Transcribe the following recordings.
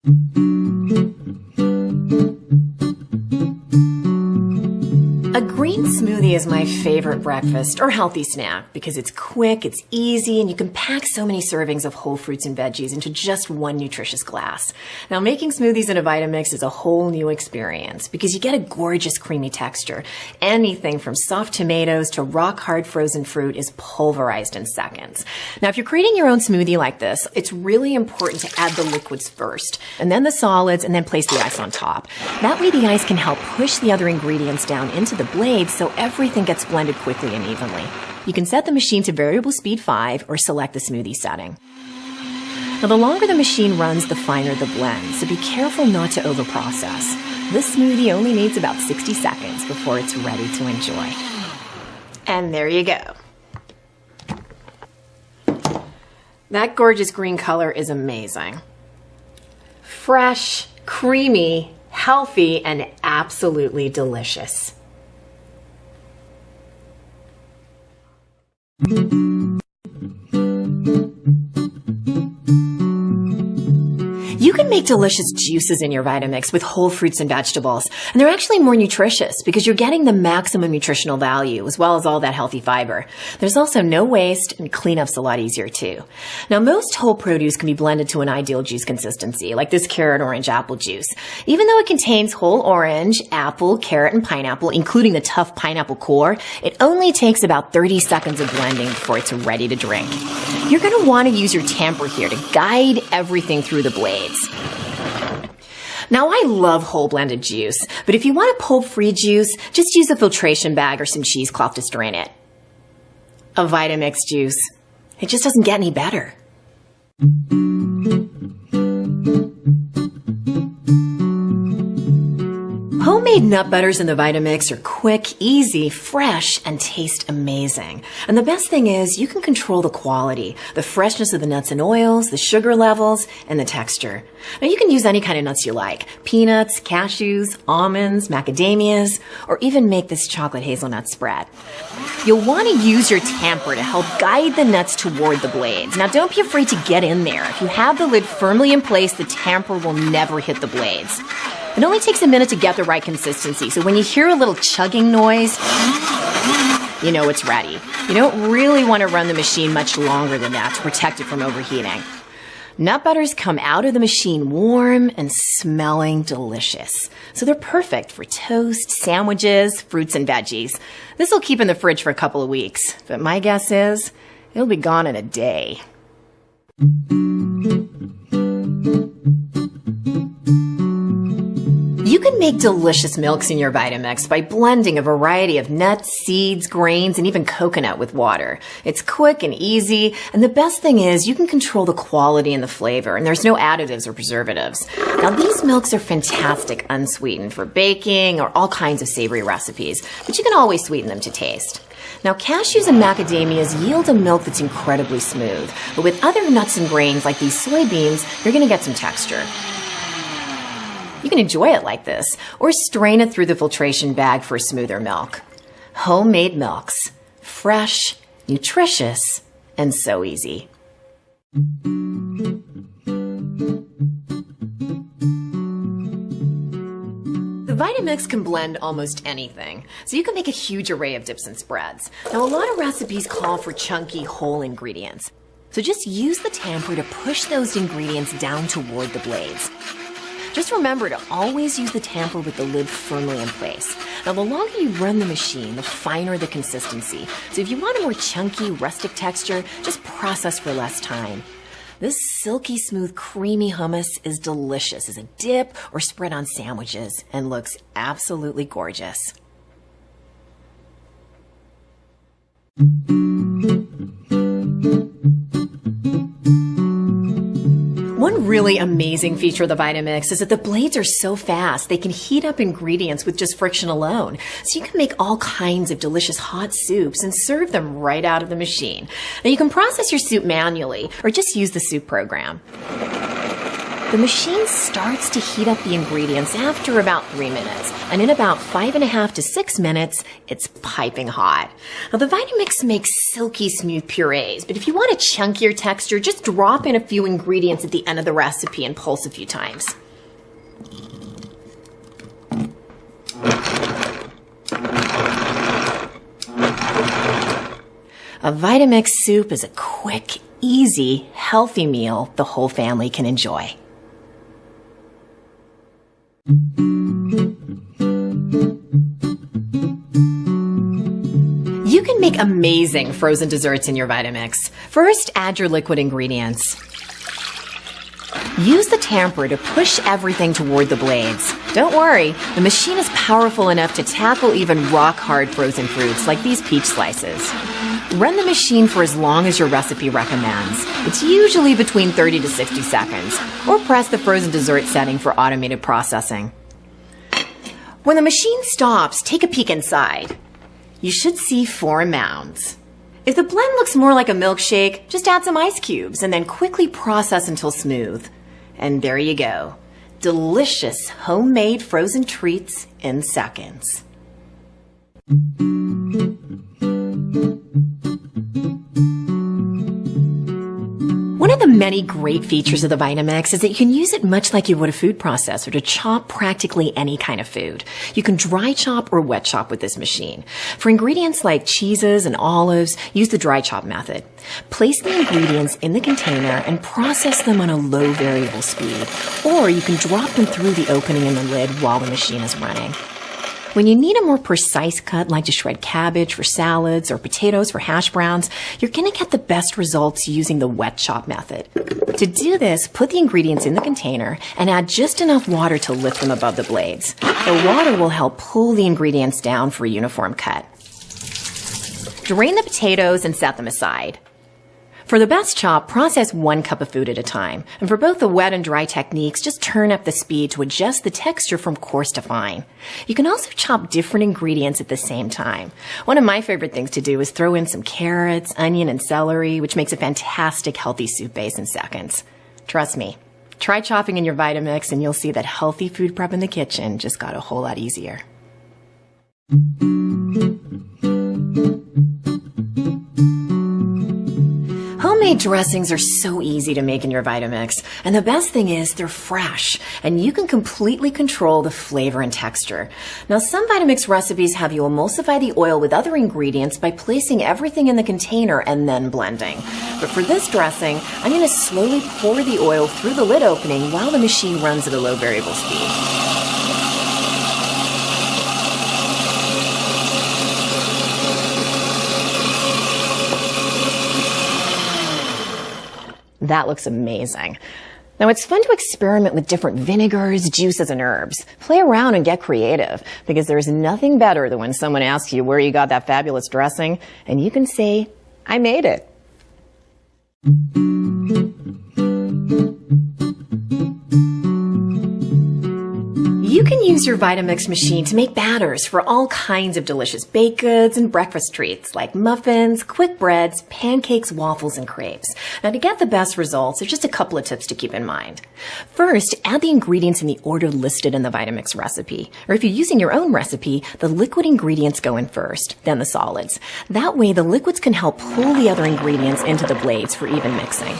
A green smoothie is my favorite breakfast or healthy snack because it's quick, it's easy, and you can pack so many servings of whole fruits and veggies into just one nutritious glass. Now, making smoothies in a Vitamix is a whole new experience because you get a gorgeous creamy texture. Anything from soft tomatoes to rock-hard frozen fruit is pulverized in seconds. Now, if you're creating your own smoothie like this, it's really important to add the liquids first, and then the solids, and then place the ice on top. That way the ice can help push the other ingredients down into the blades so everything gets blended quickly and evenly. You can set the machine to variable speed 5 or select the smoothie setting. Now, the longer the machine runs, the finer the blend, so be careful not to overprocess. This smoothie only needs about 60 seconds before it's ready to enjoy. And there you go. That gorgeous green color is amazing. Fresh, creamy, healthy, and absolutely delicious. You can make delicious juices in your Vitamix with whole fruits and vegetables, and they're actually more nutritious because you're getting the maximum nutritional value as well as all that healthy fiber. There's also no waste, and cleanup's a lot easier too. Now, most whole produce can be blended to an ideal juice consistency, like this carrot orange apple juice. Even though it contains whole orange, apple, carrot, and pineapple, including the tough pineapple core, it only takes about 30 seconds of blending before it's ready to drink. You're going to want to use your tamper here to guide everything through the blades. Now, I love whole blended juice, but if you want a pulp-free juice, just use a filtration bag or some cheesecloth to strain it. A Vitamix juice. It just doesn't get any better. Homemade nut butters in the Vitamix are quick, easy, fresh, and taste amazing. And the best thing is you can control the quality, the freshness of the nuts and oils, the sugar levels, and the texture. Now, you can use any kind of nuts you like: peanuts, cashews, almonds, macadamias, or even make this chocolate hazelnut spread. You'll want to use your tamper to help guide the nuts toward the blades. Now, don't be afraid to get in there. If you have the lid firmly in place, the tamper will never hit the blades. It only takes a minute to get the right consistency, so when you hear a little chugging noise, you know it's ready. You don't really want to run the machine much longer than that to protect it from overheating. Nut butters come out of the machine warm and smelling delicious, so they're perfect for toast, sandwiches, fruits, and veggies. This will keep in the fridge for a couple of weeks, but my guess is it'll be gone in a day. You can make delicious milks in your Vitamix by blending a variety of nuts, seeds, grains, and even coconut with water. It's quick and easy, and the best thing is you can control the quality and the flavor, and there's no additives or preservatives. Now, these milks are fantastic unsweetened for baking or all kinds of savory recipes, but you can always sweeten them to taste. Now, cashews and macadamias yield a milk that's incredibly smooth, but with other nuts and grains like these soybeans, you're going to get some texture. You can enjoy it like this, or strain it through the filtration bag for smoother milk. Homemade milks. Fresh, nutritious, and so easy. The Vitamix can blend almost anything, so you can make a huge array of dips and spreads. Now, a lot of recipes call for chunky, whole ingredients, so just use the tamper to push those ingredients down toward the blades. Just remember to always use the tamper with the lid firmly in place. Now, the longer you run the machine, the finer the consistency. So if you want a more chunky, rustic texture, just process for less time. This silky smooth, creamy hummus is delicious as a dip or spread on sandwiches and looks absolutely gorgeous. One really amazing feature of the Vitamix is that the blades are so fast, they can heat up ingredients with just friction alone. So you can make all kinds of delicious hot soups and serve them right out of the machine. Now, you can process your soup manually or just use the soup program. The machine starts to heat up the ingredients after about 3 minutes, and in about 5.5 to 6 minutes, it's piping hot. Now, the Vitamix makes silky smooth purees, but if you want a chunkier texture, just drop in a few ingredients at the end of the recipe and pulse a few times. A Vitamix soup is a quick, easy, healthy meal the whole family can enjoy. You can make amazing frozen desserts in your Vitamix. First, add your liquid ingredients. Use the tamper to push everything toward the blades. Don't worry, the machine is powerful enough to tackle even rock-hard frozen fruits like these peach slices. Run the machine for as long as your recipe recommends. It's usually between 30 to 60 seconds, or press the frozen dessert setting for automated processing. When the machine stops, take a peek inside. You should see 4 mounds. If the blend looks more like a milkshake, just add some ice cubes and then quickly process until smooth. And there you go. Delicious homemade frozen treats in seconds. One of the many great features of the Vitamix is that you can use it much like you would a food processor to chop practically any kind of food. You can dry chop or wet chop with this machine. For ingredients like cheeses and olives, use the dry chop method. Place the ingredients in the container and process them on a low variable speed, or you can drop them through the opening in the lid while the machine is running. When you need a more precise cut, like to shred cabbage for salads or potatoes for hash browns, you're going to get the best results using the wet chop method. To do this, put the ingredients in the container and add just enough water to lift them above the blades. The water will help pull the ingredients down for a uniform cut. Drain the potatoes and set them aside. For the best chop, process 1 cup of food at a time. And for both the wet and dry techniques, just turn up the speed to adjust the texture from coarse to fine. You can also chop different ingredients at the same time. One of my favorite things to do is throw in some carrots, onion, and celery, which makes a fantastic healthy soup base in seconds. Trust me, try chopping in your Vitamix and you'll see that healthy food prep in the kitchen just got a whole lot easier. Homemade dressings are so easy to make in your Vitamix, and the best thing is they're fresh, and you can completely control the flavor and texture. Now, some Vitamix recipes have you emulsify the oil with other ingredients by placing everything in the container and then blending. But for this dressing, I'm going to slowly pour the oil through the lid opening while the machine runs at a low variable speed. That looks amazing. Now, it's fun to experiment with different vinegars, juices, and herbs. Play around and get creative, because there's nothing better than when someone asks you where you got that fabulous dressing, and you can say, I made it. You can use your Vitamix machine to make batters for all kinds of delicious baked goods and breakfast treats like muffins, quick breads, pancakes, waffles, and crepes. Now, to get the best results, there's just a couple of tips to keep in mind. First, add the ingredients in the order listed in the Vitamix recipe. Or if you're using your own recipe, the liquid ingredients go in first, then the solids. That way, the liquids can help pull the other ingredients into the blades for even mixing.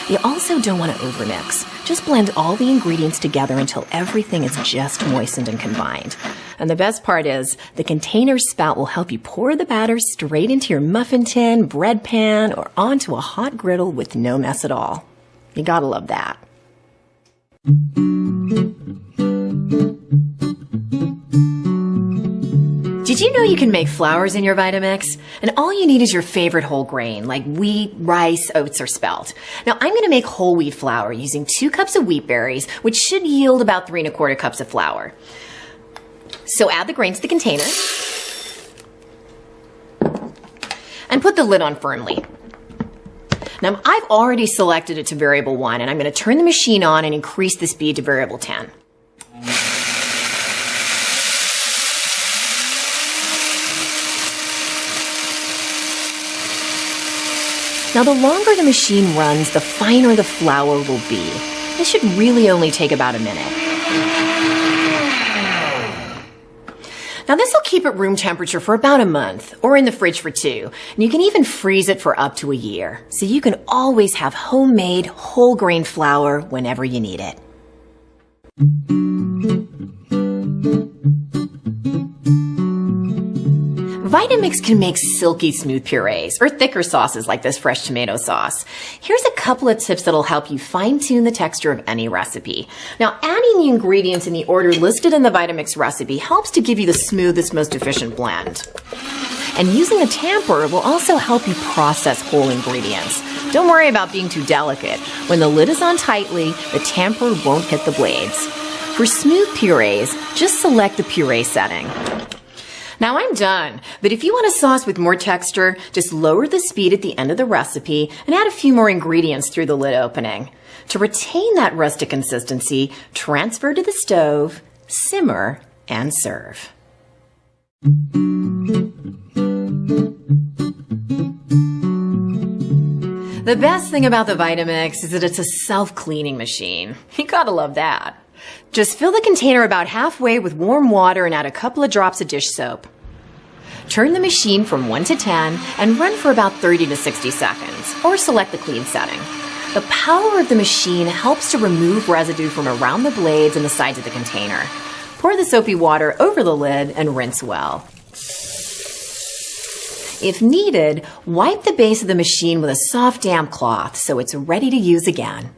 You also don't want to overmix. Just blend all the ingredients together until everything is just moistened and combined. And the best part is, the container spout will help you pour the batter straight into your muffin tin, bread pan, or onto a hot griddle with no mess at all. You gotta love that. Did you know you can make flours in your Vitamix? And all you need is your favorite whole grain, like wheat, rice, oats, or spelt. Now, I'm going to make whole wheat flour using 2 cups of wheat berries, which should yield about 3 1/4 cups of flour. So add the grains to the container and put the lid on firmly. Now, I've already selected it to variable 1, and I'm going to turn the machine on and increase the speed to variable 10. Now, the longer the machine runs, the finer the flour will be. This should really only take about a minute. Now this will keep at room temperature for about a month, or in the fridge for 2. And you can even freeze it for up to a year. So you can always have homemade whole grain flour whenever you need it. Vitamix can make silky smooth purees or thicker sauces like this fresh tomato sauce. Here's a couple of tips that'll help you fine-tune the texture of any recipe. Now, adding the ingredients in the order listed in the Vitamix recipe helps to give you the smoothest, most efficient blend. And using a tamper will also help you process whole ingredients. Don't worry about being too delicate. When the lid is on tightly, the tamper won't hit the blades. For smooth purees, just select the puree setting. Now I'm done, but if you want a sauce with more texture, just lower the speed at the end of the recipe and add a few more ingredients through the lid opening. To retain that rustic consistency, transfer to the stove, simmer, and serve. The best thing about the Vitamix is that it's a self-cleaning machine. You gotta love that. Just fill the container about halfway with warm water and add a couple of drops of dish soap. Turn the machine from 1 to 10 and run for about 30 to 60 seconds, or select the clean setting. The power of the machine helps to remove residue from around the blades and the sides of the container. Pour the soapy water over the lid and rinse well. If needed, wipe the base of the machine with a soft, damp cloth so it's ready to use again.